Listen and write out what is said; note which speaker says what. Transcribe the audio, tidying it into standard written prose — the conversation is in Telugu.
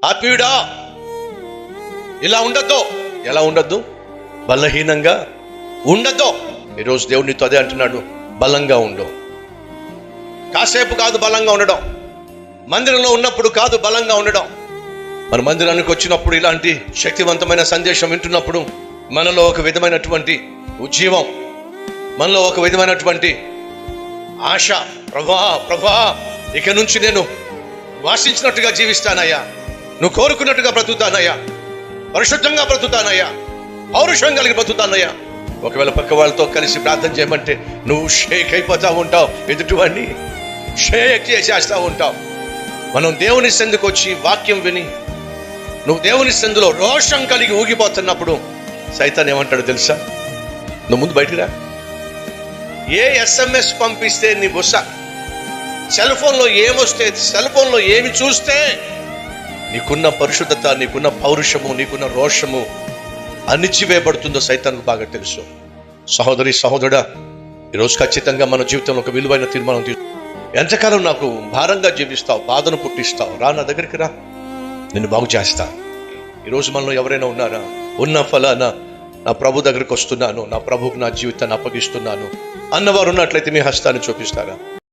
Speaker 1: ఆత్మీయుడా, ఇలా ఉండద్దు. ఎలా ఉండద్దు? బలహీనంగా ఉండద్దు. ఈరోజు దేవుడు నీతో అదే అంటున్నాడు, బలంగా ఉండు. కాసేపు కాదు బలంగా ఉండడం, మందిరంలో ఉన్నప్పుడు కాదు బలంగా ఉండడం. మన మందిరానికి వచ్చినప్పుడు ఇలాంటి శక్తివంతమైన సందేశం వింటున్నప్పుడు మనలో ఒక విధమైనటువంటి ఉజ్జీవం, మనలో ఒక విధమైనటువంటి ఆశ. ప్రభా ఇక నుంచి నేను వాసించినట్టుగా జీవిస్తానయ్యా, నువ్వు కోరుకున్నట్టుగా బ్రతుకుతానయ్యా, పరిశుద్ధంగా బ్రతుకుతానయ్యా, పౌరుషం కలిగి బ్రతుకుతానయ్యా. ఒకవేళ పక్క వాళ్ళతో కలిసి ప్రార్థన చేయమంటే నువ్వు షేక్ అయిపోతా ఉంటావు, ఎదుటివాడిని షేక్ చేసేస్తూ ఉంటావు. మనం దేవుని సందుకు వచ్చి వాక్యం విని నువ్వు దేవుని సందులో రోషం కలిగి ఊగిపోతున్నప్పుడు సైతాన్ ఏమంటాడు తెలుసా? నువ్వు ముందు బయటికి రా. ఏ SMS పంపిస్తే నీ బుస్స, సెల్ ఫోన్లో ఏమొస్తే, సెల్ ఫోన్లో ఏమి చూస్తే నీకున్న పరిశుద్ధత, నీకున్న పౌరుషము, నీకున్న రోషము అణిచివేయబడుతుందో సైతాన్కు బాగా తెలుసు. సహోదరి సహోదరుడా, ఈరోజు ఖచ్చితంగా మన జీవితంలో ఒక విలువైన తీర్మానం తీసు. ఎంతకాలం నాకు భారంగా జీవిస్తావు, బాధను పుట్టిస్తావు? రా నా దగ్గరికి రా, నిన్ను బాగు చేస్తా. ఈరోజు మనలో ఎవరైనా ఉన్నారా? ఉన్న ఫలానా నా ప్రభు దగ్గరికి వస్తున్నాను, నా ప్రభుకు నా జీవితాన్ని అప్పగిస్తున్నాను అన్నవారు ఉన్నట్లయితే మీ హస్తాన్ని చూపిస్తారా?